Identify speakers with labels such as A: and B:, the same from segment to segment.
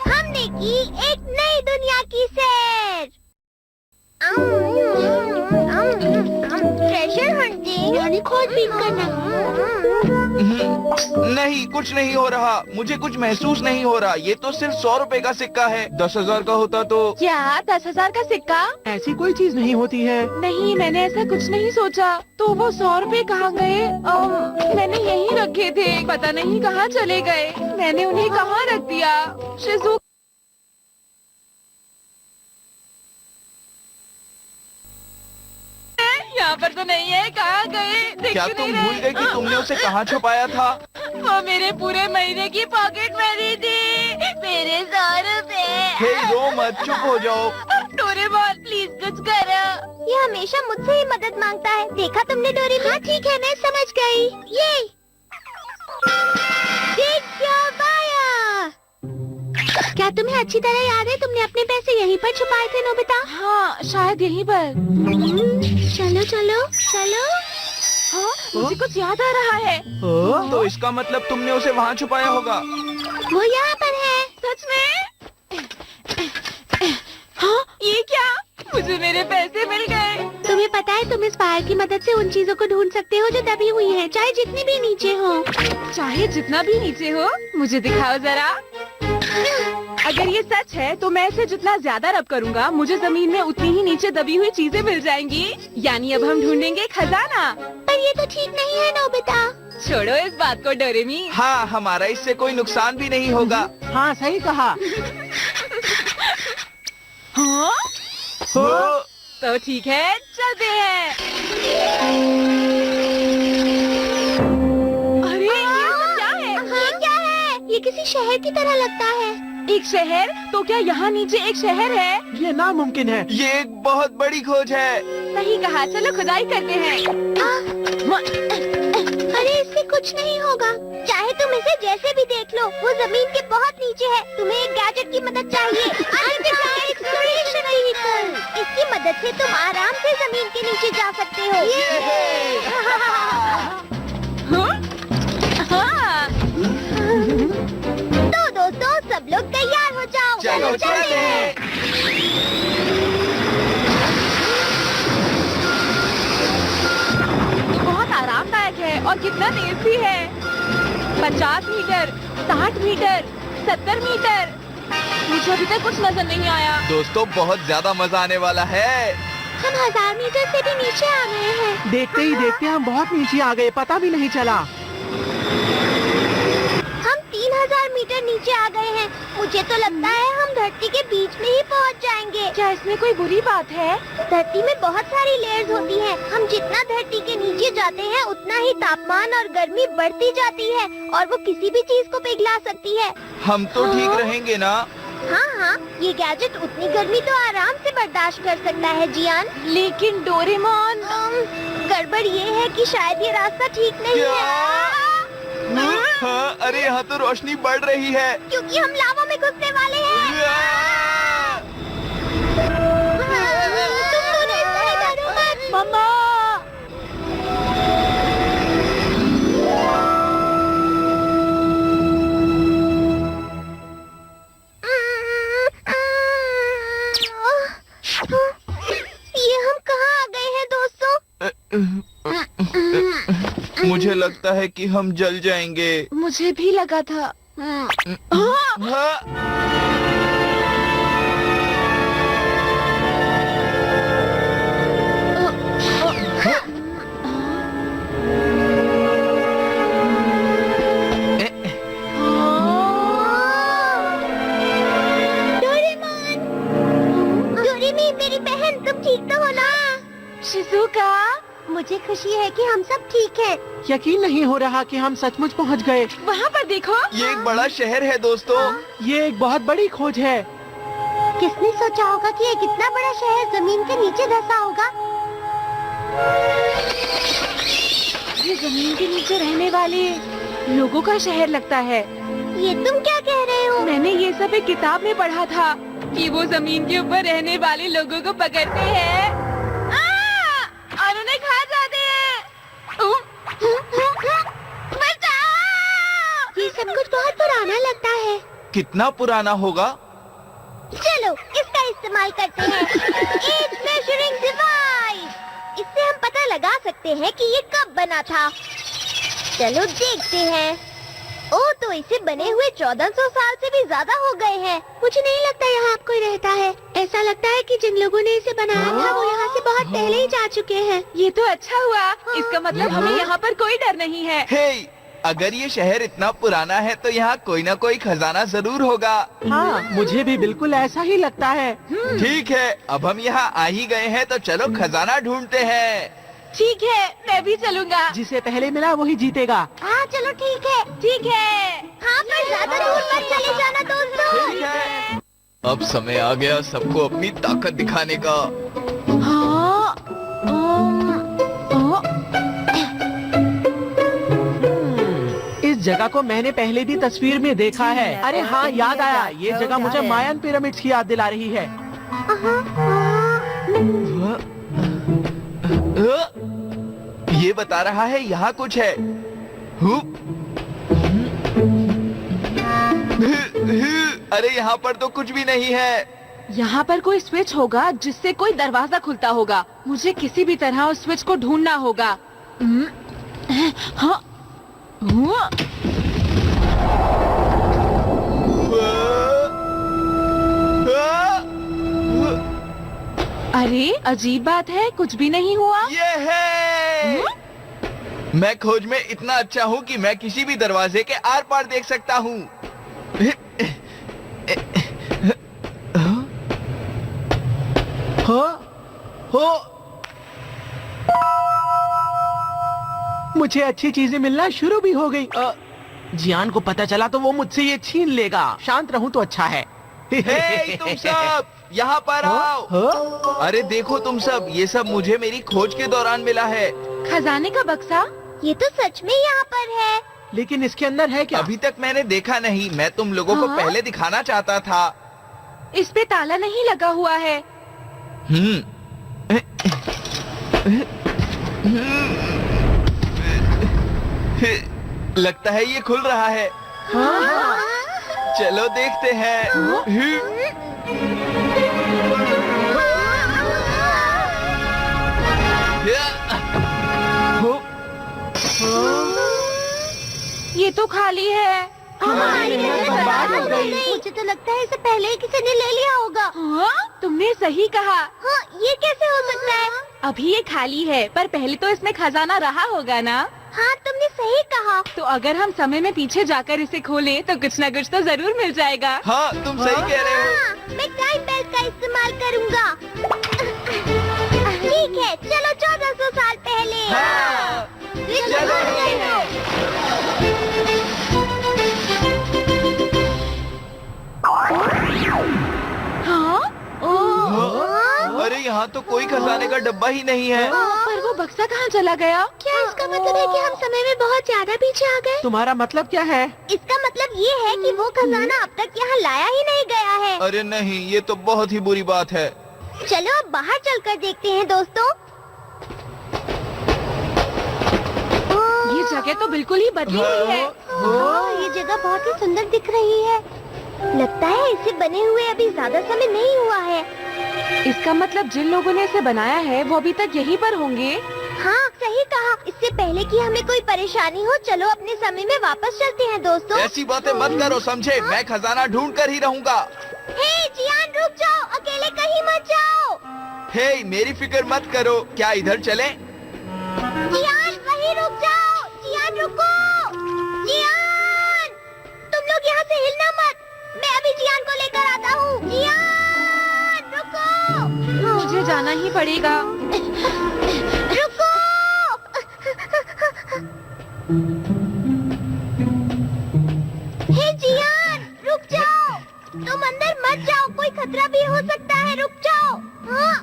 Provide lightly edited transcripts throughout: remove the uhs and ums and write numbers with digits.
A: हमने की एक नई दुनिया की सैर। ट्रेजर हंटिंग यानी खोजबीन करना।
B: नहीं, कुछ नहीं हो रहा। मुझे कुछ महसूस नहीं हो रहा। ये तो सिर्फ 100 रुपए का सिक्का है। 10,000 का होता तो।
C: क्या 10,000 का सिक्का?
D: ऐसी कोई चीज नहीं होती है।
C: नहीं, मैंने ऐसा कुछ नहीं सोचा। तो वो 100 रुपए कहाँ गए? मैंने यहीं रखे थे, पता नहीं कहाँ चले गए। मैंने उन्हें कहाँ रख दिया? शिज़ू, यहाँ पर तो नहीं है। कहाँ गए? दिख
B: क्या
C: क्यों
B: तुम
C: नहीं
B: भूल
C: रहे?
B: गए कि तुमने उसे कहाँ छुपाया था?
C: वो मेरे पूरे महीने की पॉकेट मनी थी। मेरे 100 रुपए।
B: हे, रो मत, चुप हो जाओ।
C: डोरेमोन प्लीज कुछ करो।
A: ये हमेशा मुझसे ही मदद मांगता है। देखा तुमने डोरेमोन? हाँ ठीक है, मैं समझ गई। ये क्या तुम्हें अच्छी तरह याद है तुमने अपने पैसे यहीं पर छुपाए थे नोबिता?
C: हाँ, शायद यहीं पर।
A: चलो चलो चलो।
C: हाँ, मुझे कुछ याद आ रहा है।
B: तो इसका मतलब तुमने उसे वहाँ छुपाया होगा।
A: वो यहाँ पर है।
C: सच में? हाँ, ये क्या? मुझे मेरे पैसे मिल गए।
A: तुम्हें पता है तुम इस फायर की मदद से उन चीजों को ढूंढ सकते हो जो दबी हुई हैं, चाहे जितनी भी नीचे हो।
C: चाहे जितना भी नीचे हो, मुझे दिखाओ जरा। अगर ये सच है तो मैं इसे जितना ज्यादा रब करूँगा, मुझे जमीन में उतनी ही नीचे दबी हुई चीजें मिल जाएंगी। यानी अब हम ढूंढेंगे खजाना।
A: पर ये तो ठीक नहीं है नोबिता।
C: छोड़ो इस बात को डोरेमी।
B: हाँ, हमारा इससे कोई नुकसान भी नहीं होगा।
D: हाँ, सही कहा।
C: हाँ?
B: हो,
C: तो ठीक है, चलते हैं। अरे ये सब क्या है?
A: ये क्या है? ये किसी शहर की तरह लगता है।
C: एक शहर? तो क्या यहाँ नीचे एक शहर है?
D: ये नामुमकिन है।
B: ये एक बहुत बड़ी खोज है।
C: सही कहा, चलो खुदाई करते हैं।
A: अरे इससे कुछ नहीं होगा। चाहे तुम इसे जैसे भी देख लो, वो जमीन के बहुत नीचे है। तुम्हें एक गैजेट की मदद चाहिए। Exploration vehicle. इसकी मदद से तुम आराम से जमीन के नीचे जा सकते हो।
C: हाँ? हाँ।
A: तो दोस्तों, सब लोग तैयार हो जाओ।
B: चलो चलते हैं।
C: बहुत आरामदायक है और कितना तेज भी है। 50 मीटर, 60 मीटर, 70 मीटर। मुझे अभी तक कुछ नजर नहीं आया।
B: दोस्तों, बहुत ज्यादा मजा आने वाला है।
A: हम 1000 मीटर से भी नीचे आ गए हैं।
D: देखते ही देखते हम बहुत नीचे आ गए, पता भी नहीं चला।
A: हम 3000 मीटर नीचे आ गए हैं। मुझे तो लगता है हम धरती के बीच में ही पहुंच जाएंगे।
C: क्या इसमें कोई बुरी बात है?
A: धरती में बहुत सारी लेयर्स होती हैं। हम जितना धरती के नीचे जाते हैं, उतना ही तापमान और गर्मी बढ़ती जाती है और वो किसी भी चीज को पिघला सकती है।
B: हम तो ठीक रहेंगे ना?
A: हाँ हाँ, ये गैजेट उतनी गर्मी तो आराम से बर्दाश्त कर सकता है जियान।
C: लेकिन डोरेमोन।
A: गड़बड़ ये है कि शायद ये रास्ता ठीक नहीं
B: क्या?
A: है।
B: हाँ, अरे यहाँ तो रोशनी बढ़ रही है।
A: क्योंकि हम लावा में घुसने वाले हैं। तुम दोनों इससे डरो मत।
C: मम्मा।
A: ये हम कहाँ आ गए हैं दोस्तों?
B: मुझे लगता है कि हम जल जाएंगे।
C: मुझे भी लगा था।
B: हाँ।
A: डोरेमी, मेरी बहन, तुम ठीक तो हो ना?
C: शिज़ुका।
A: मुझे खुशी है कि हम सब ठीक हैं।
D: यकीन नहीं हो रहा कि हम सचमुच पहुंच गए।
C: वहाँ पर देखो।
B: ये एक बड़ा शहर है दोस्तों।
D: ये एक बहुत बड़ी खोज है।
A: किसने सोचा होगा कि ये कितना बड़ा शहर जमीन के नीचे धंसा होगा?
C: ये जमीन के नीचे रहने वाले लोगों का शहर लगता है।
A: ये तुम क्या कह रहे हो?
C: मैंने ये सब एक किताब में पढ़ा था कि वो जमीन के ऊपर रहने वाले लोगों को पकड़ते हैं और उन्हें खा जाते हैं। बचाओ!
A: ये सब कुछ बहुत पुराना लगता है।
B: कितना पुराना होगा?
A: चलो इसका इस्तेमाल करते हैं। As measuring device. इससे हम पता लगा सकते हैं कि ये कब बना था। चलो देखते हैं। ओह, तो इसे बने हुए 1400 साल से भी ज्यादा हो गए हैं। मुझे नहीं लगता यहाँ अब कोई रहता है। ऐसा लगता है कि जिन लोगों ने इसे बनाया था वो यहाँ से बहुत पहले ही जा चुके हैं।
C: ये तो अच्छा हुआ। इसका मतलब हमें यहाँ पर कोई डर नहीं है।
B: हे, अगर ये शहर इतना पुराना है तो यहाँ कोई ना कोई खजाना जरूर होगा।
D: हाँ, मुझे भी बिल्कुल ऐसा ही लगता है।
B: ठीक है, अब हम यहाँ आ ही गए हैं तो चलो खजाना ढूंढते हैं।
C: ठीक है, मैं भी चलूँगा।
D: जिसे पहले मिला वही जीतेगा।
A: हाँ चलो ठीक है।
C: ठीक है।
A: हाँ, पर ज्यादा दूर मत चले जाना दोस्तों।
B: ठीक है, अब समय आ गया सबको अपनी ताकत दिखाने का।
C: हाँ,
D: इस जगह को मैंने पहले भी तस्वीर में देखा है। अरे हाँ, याद आया। ये जगह मुझे मायन पिरामिड्स की याद दिला रही है।
B: ये बता रहा है यहाँ कुछ है। अरे यहाँ पर तो कुछ भी नहीं है।
C: यहाँ पर कोई स्विच होगा जिससे कोई दरवाजा खुलता होगा। मुझे किसी भी तरह उस स्विच को ढूंढना होगा। हाँ, हुआ। अरे अजीब बात है, कुछ भी नहीं हुआ।
B: ये है। मैं खोज में इतना अच्छा हूँ कि मैं किसी भी दरवाजे के आर पार देख सकता हूँ।
D: हो, मुझे अच्छी चीजें मिलना शुरू भी हो गई। जियान को पता चला तो वो मुझसे ये छीन लेगा। शांत रहूं तो अच्छा है।
B: हे, तुम सब यहाँ पर आओ। अरे देखो तुम सब, ये सब मुझे मेरी खोज के दौरान मिला है।
C: खजाने का बक्सा?
A: ये तो सच में यहाँ पर है।
D: लेकिन इसके अंदर है क्या?
B: अभी तक मैंने देखा नहीं। मैं तुम लोगों को पहले दिखाना चाहता था।
C: इस पे ताला नहीं लगा हुआ है।
B: लगता है ये खुल रहा है। चलो देखते हैं।
C: ये तो खाली है।
A: हमारी
D: मेहनत बर्बाद हो गई।
A: मुझे तो लगता है इसे पहले ही किसी ने ले लिया होगा।
C: हाँ, तुमने सही कहा।
A: हाँ, ये कैसे हो सकता है?
C: अभी ये खाली है, पर पहले तो इसमें खजाना रहा होगा ना।
A: हाँ, तुमने सही कहा।
C: तो अगर हम समय में पीछे जाकर इसे खोलें तो कुछ न कुछ तो जरूर मिल जाएगा।
B: हाँ, तुम सही कह रहे हो।
A: हाँ, मैं टाइम बेल्ट का इस्तेमाल करूँगा। ठीक है, चलो 1400 साल पहले।
B: हाँ,
C: हाँ?
B: अरे यहाँ तो कोई खजाने का डब्बा ही नहीं है।
C: पर वो बक्सा कहाँ चला गया?
A: क्या इसका मतलब है कि हम समय में बहुत ज्यादा पीछे आ गए?
D: तुम्हारा मतलब क्या है?
A: इसका मतलब ये है कि वो खजाना अब तक यहाँ लाया ही नहीं गया है।
B: अरे नहीं, ये तो बहुत ही बुरी बात है।
A: चलो अब बाहर चलकर देखते हैं दोस्तों।
C: ये जगह तो बिल्कुल ही बदली हुई है।
A: ये जगह बहुत ही सुंदर दिख रही है। लगता है इसे बने हुए अभी ज्यादा समय नहीं हुआ है।
C: इसका मतलब जिन लोगों ने इसे बनाया है वो अभी तक यहीं पर होंगे।
A: हाँ, सही कहा। इससे पहले कि हमें कोई परेशानी हो, चलो अपने समय में वापस चलते हैं दोस्तों।
B: ऐसी बातें मत करो, समझे? मैं खजाना ढूंढ कर ही रहूँगा।
A: हे जियान, रुक जाओ, अकेले कहीं मत जाओ।
B: हे, मेरी फिक्र मत करो। क्या इधर चलें?
A: जियान, वहीं रुक जाओ। जियान, रुको। जियान, तुम लोग यहाँ से हिलना मत। मैं अभी जियान को लेकर आता हूँ। जियान, रुको।
C: मुझे जाना ही पड़ेगा।
A: रुको। हे जियान, रुक जाओ। तुम अंदर मत जाओ, कोई खतरा भी हो सकता है। रुक जाओ। हाँ?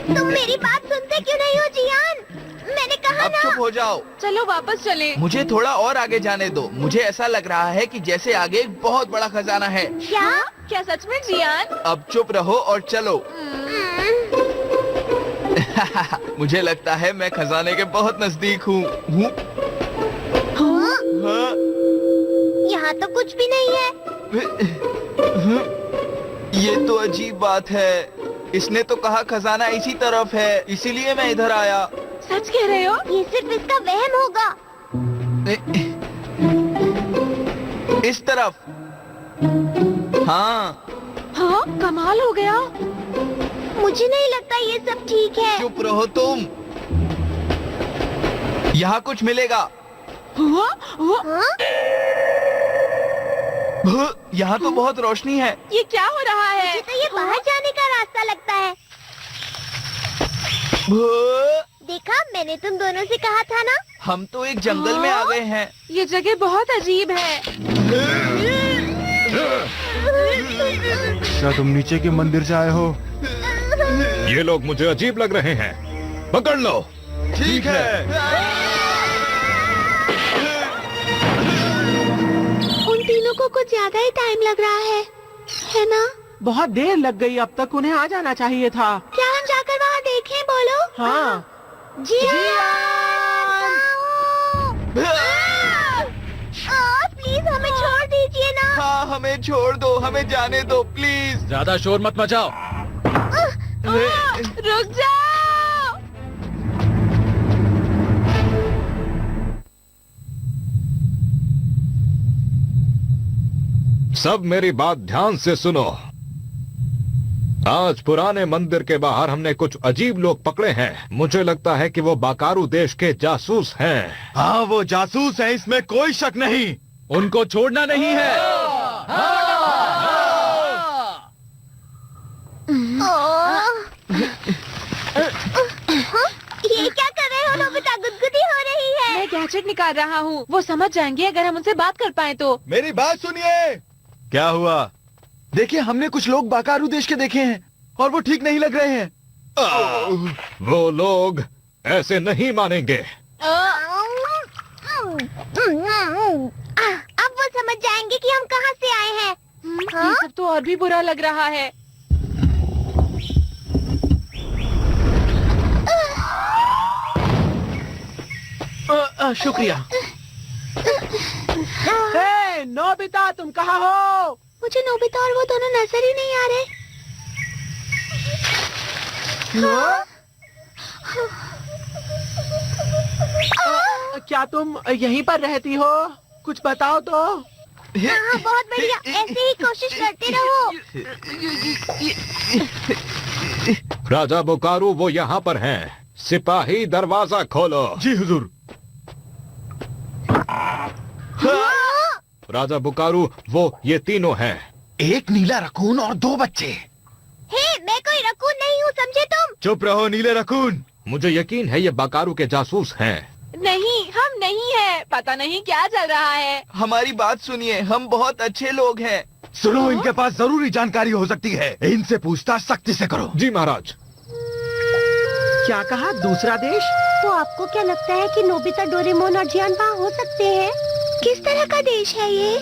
A: तुम मेरी बात सुनते क्यों नहीं हो जियान? मैंने कहा
B: अब
A: ना।
B: चुप हो जाओ।
C: चलो वापस चले।
B: मुझे थोड़ा और आगे जाने दो। मुझे ऐसा लग रहा है कि जैसे आगे एक बहुत बड़ा खजाना है।
A: क्या?
C: क्या सच में जियान?
B: अब चुप रहो और चलो। मुझे लगता है मैं खजाने के बहुत नजदीक हूँ।
A: हाँ?
B: हाँ?
A: यहाँ तो कुछ भी नहीं है।
B: ये तो अजीब बात है। इसने तो कहा खजाना इसी तरफ है, इसीलिए मैं इधर आया।
C: सच कह रहे हो?
A: ये सिर्फ इसका वहम होगा।
B: इस तरफ। हाँ।
C: हाँ, कमाल हो गया।
A: मुझे नहीं लगता ये सब ठीक है।
B: चुप रहो तुम। यहाँ कुछ मिलेगा।
C: हाँ? हाँ?
A: हाँ?
B: यहाँ तो बहुत रोशनी है।
C: ये क्या हो रहा है?
A: मुझे तो ये बाहर जाने का रास्ता लगता है। देखा, मैंने तुम दोनों से कहा था ना।
B: हम तो एक जंगल में आ गए हैं।
C: ये जगह बहुत अजीब है।
E: क्या तुम नीचे के मंदिर से आए हो?
F: ये लोग मुझे अजीब लग रहे हैं। पकड़ लो।
B: ठीक है।
A: उन तीनों को कुछ ज्यादा ही टाइम लग रहा है ना?
D: बहुत देर लग गई, अब तक उन्हें आ जाना चाहिए था।
A: क्या हम जाकर वहाँ देखें? बोलो।
D: हाँ।
A: प्लीज हमें छोड़ दीजिए ना।
B: हाँ, हमें छोड़ दो, हमें जाने दो प्लीज।
F: ज्यादा शोर मत मचाओ।
C: रुक जाओ।
F: सब मेरी बात ध्यान से सुनो। आज पुराने मंदिर के बाहर हमने कुछ अजीब लोग पकड़े हैं। मुझे लगता है कि वो बाकारू देश के जासूस हैं।
E: हाँ, वो जासूस है, इसमें कोई शक नहीं।
F: उनको छोड़ना नहीं है।
A: ये क्या कर रहे हो नोबिता? गुदगुदी हो रही है।
C: मैं गैजेट निकाल रहा हूँ। वो समझ जाएंगे अगर हम उनसे बात कर पाए तो।
E: मेरी बात सुनिए। क्या हुआ? देखिए, हमने कुछ लोग बाकारू देश के देखे हैं और वो ठीक नहीं लग रहे हैं।
F: वो लोग ऐसे नहीं मानेंगे।
A: अब वो समझ जाएंगे कि हम कहाँ से आए हैं।
C: ये सब तो और भी बुरा लग रहा है।
D: शुक्रिया। हे, नोबिता, तुम कहाँ हो?
A: मुझे नोबिता और वो दोनों नजर ही नहीं आ रहे।
D: क्या तुम यहीं पर रहती हो? कुछ बताओ तो।
A: हाँ, बहुत बढ़िया। ऐसे ही कोशिश करते रहो।
F: राजा बोकारू वो यहाँ पर हैं। सिपाही, दरवाजा खोलो।
E: जी हुजूर।
F: राजा बोकारू वो ये तीनों हैं।
E: एक नीला रकून और 2 बच्चे।
A: हे, मैं कोई रकून नहीं हूँ, समझे तुम?
E: चुप रहो नीले रकून।
F: मुझे यकीन है ये बाकारू के जासूस हैं।
C: नहीं, हम नहीं है। पता नहीं क्या चल रहा है।
B: हमारी बात सुनिए, हम बहुत अच्छे लोग हैं।
E: सुनो, इनके पास जरूरी जानकारी हो सकती है। इनसे पूछताछ सख्ती से करो।
F: जी महाराज।
D: क्या कहा? दूसरा देश?
A: तो आपको क्या लगता है कि नोबिता, डोरेमोन और जियान वहाँ हो सकते हैं? किस तरह का देश है ये?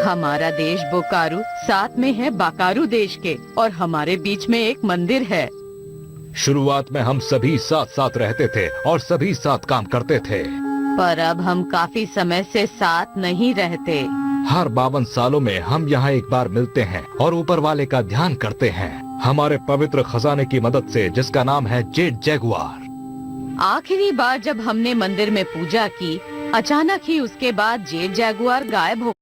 G: हमारा देश बोकारू साथ में है बाकारू देश के, और हमारे बीच में एक मंदिर है।
F: शुरुआत में हम सभी साथ साथ रहते थे और सभी साथ काम करते थे,
G: पर अब हम काफी समय से साथ नहीं रहते।
F: हर 52 सालों में हम यहाँ एक बार मिलते हैं और ऊपर वाले का ध्यान करते हैं, हमारे पवित्र खजाने की मदद से, जिसका नाम है जेड जैगुआर।
G: आखिरी बार जब हमने मंदिर में पूजा की, अचानक ही उसके बाद जेड जैगुआर गायब हो